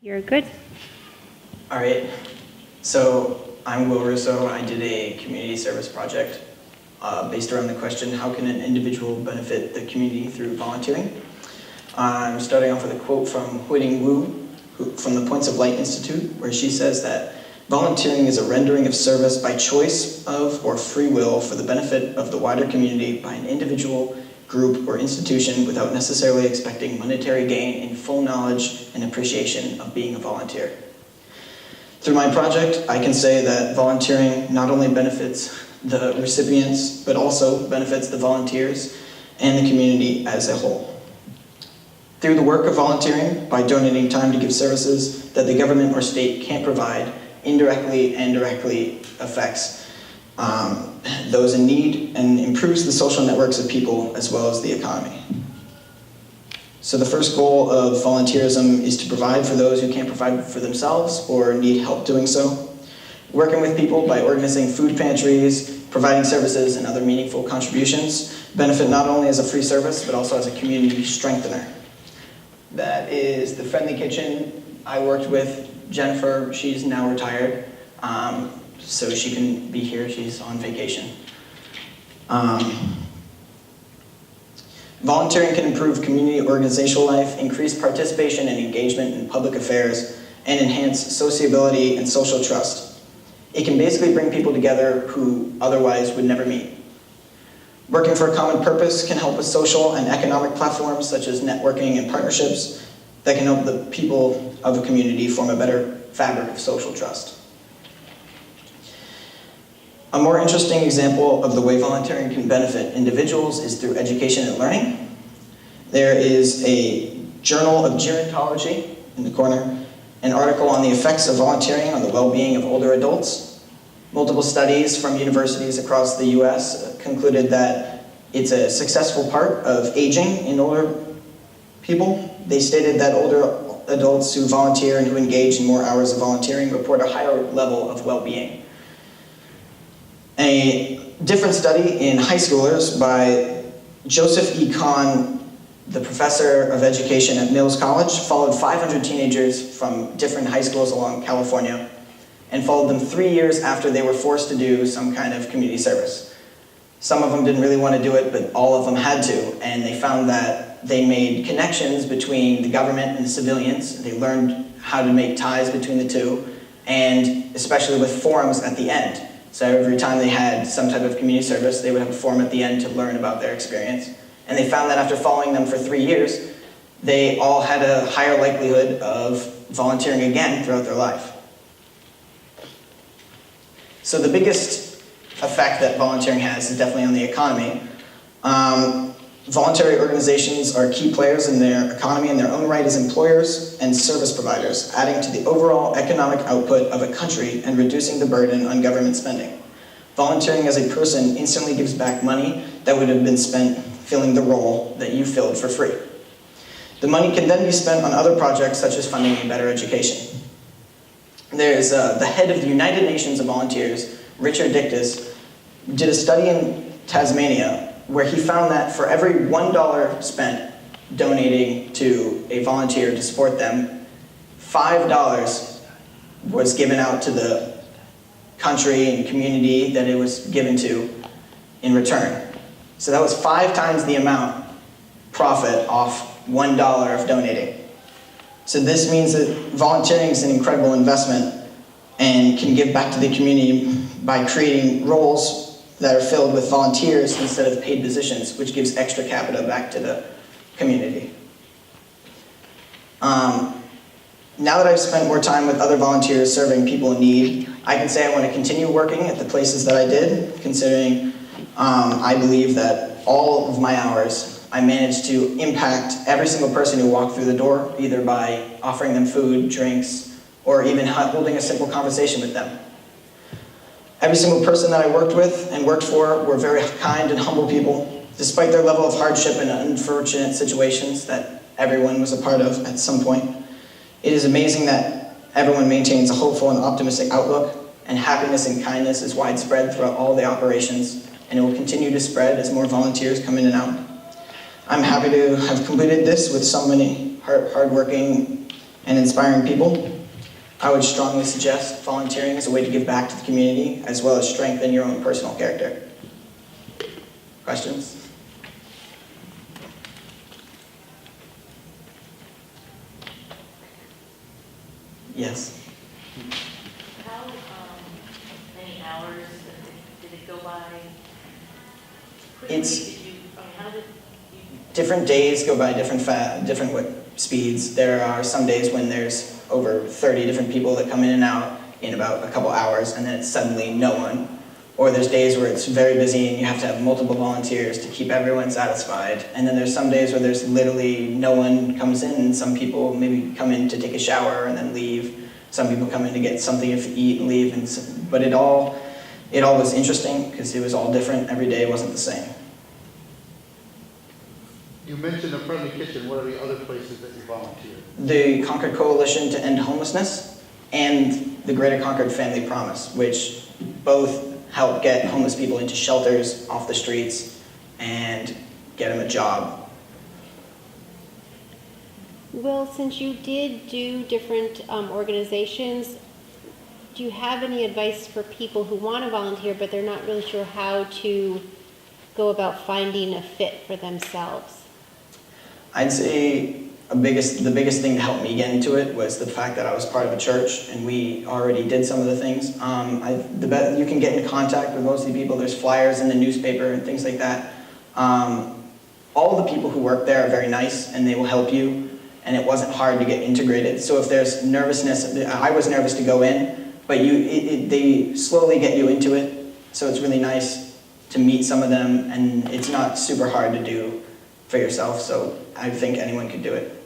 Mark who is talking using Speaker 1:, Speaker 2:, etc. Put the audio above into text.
Speaker 1: You're good.
Speaker 2: All right, so I'm Russo. I did a community service project based around the question, how can an individual benefit the community through volunteering? I'm starting off with a quote from Huiting Wu from the Points of Light Institute, where she says that volunteering is a rendering of service by choice of or free will for the benefit of the wider community by an individual, group, or institution without necessarily expecting monetary gain in full knowledge and appreciation of being a volunteer. Through my project, I can say that volunteering not only benefits the recipients, but also benefits the volunteers and the community as a whole. Through the work of volunteering, by donating time to give services that the government or state can't provide, indirectly and directly affects those in need and improves the social networks of people as well as the economy. So the first goal of volunteerism is to provide for those who can't provide for themselves or need help doing so. Working with people by organizing food pantries, providing services, and other meaningful contributions benefit not only as a free service, but also as a community strengthener. That is the Friendly Kitchen. I worked with Jennifer. She's now retired, so she can be here. She's on vacation. Volunteering can improve community organizational life, increase participation and engagement in public affairs, and enhance sociability and social trust. It can basically bring people together who otherwise would never meet. Working for a common purpose can help with social and economic platforms such as networking and partnerships that can help the people of a community form a better fabric of social trust. A more interesting example of the way volunteering can benefit individuals is through education and learning. There is a Journal of Gerontology in the corner, an article on the effects of volunteering on the well-being of older adults. Multiple studies from universities across the US concluded that it's a successful part of aging in older people. They stated that older adults who volunteer and who engage in more hours of volunteering report a higher level of well-being. A different study in high schoolers by Joseph E. Kahn, the professor of education at Mills College, followed 500 teenagers from different high schools along California and followed them 3 years after they were forced to do some kind of community service. Some of them didn't really want to do it, but all of them had to, and they found that they made connections between the government and the civilians. They learned how to make ties between the two, and especially with forums at the end. So every time they had some type of community service, they would have a forum at the end to learn about their experience. And they found that after following them for 3 years, they all had a higher likelihood of volunteering again throughout their life. So the biggest effect that volunteering has is definitely on the economy. Voluntary organizations are key players in their economy in their own right as employers and service providers, adding to the overall economic output of a country and reducing the burden on government spending. Volunteering as a person instantly gives back money that would have been spent filling the role that you filled for free. The money can then be spent on other projects such as funding a better education. There's the head of the United Nations of Volunteers, Richard Dictus, did a study in Tasmania where he found that for every $1 spent donating to a volunteer to support them, $5 was given out to the country and community that it was given to in return. So that was 5 times the amount profit off $1 of donating. So this means that volunteering is an incredible investment and can give back to the community by creating roles that are filled with volunteers instead of paid positions, which gives extra capita back to the community. Now that I've spent more time with other volunteers serving people in need, I can say I want to continue working at the places that I did, considering I believe that all of my hours, I managed to impact every single person who walked through the door, either by offering them food, drinks, or even holding a simple conversation with them. Every single person that I worked with and worked for were very kind and humble people, despite their level of hardship and unfortunate situations that everyone was a part of at some point. It is amazing that everyone maintains a hopeful and optimistic outlook, and happiness and kindness is widespread throughout all the operations, and it will continue to spread as more volunteers come in and out. I'm happy to have completed this with so many hardworking and inspiring people. I would strongly suggest volunteering as a way to give back to the community, as well as strengthen your own personal character. Questions? Yes.
Speaker 1: How many hours did it go by? Quickly
Speaker 2: It's
Speaker 1: did you, how did you?
Speaker 2: different days go by different speeds. There are some days when there's over 30 different people that come in and out in about a couple hours, and then it's suddenly no one. Or there's days where it's very busy and you have to have multiple volunteers to keep everyone satisfied. And then there's some days where there's literally no one comes in, and some people maybe come in to take a shower and then leave. Some people come in to get something to eat and leave. But it all was interesting because it was all different. Every day wasn't the same.
Speaker 3: You mentioned a friendly kitchen. What are the other places that you volunteer?
Speaker 2: The Concord Coalition to End Homelessness and the Greater Concord Family Promise, which both help get homeless people into shelters, off the streets, and get them a job.
Speaker 4: Will, since you did do different organizations, do you have any advice for people who want to volunteer but they're not really sure how to go about finding a fit for themselves?
Speaker 2: I'd say the biggest thing to help me get into it was the fact that I was part of a church and we already did some of the things. You can get in contact with most of the people. There's flyers in the newspaper and things like that. All the people who work there are very nice and they will help you, and it wasn't hard to get integrated. So if there's nervousness, I was nervous to go in, but they slowly get you into it. So it's really nice to meet some of them, and it's not super hard to do for yourself, so I think anyone could do it.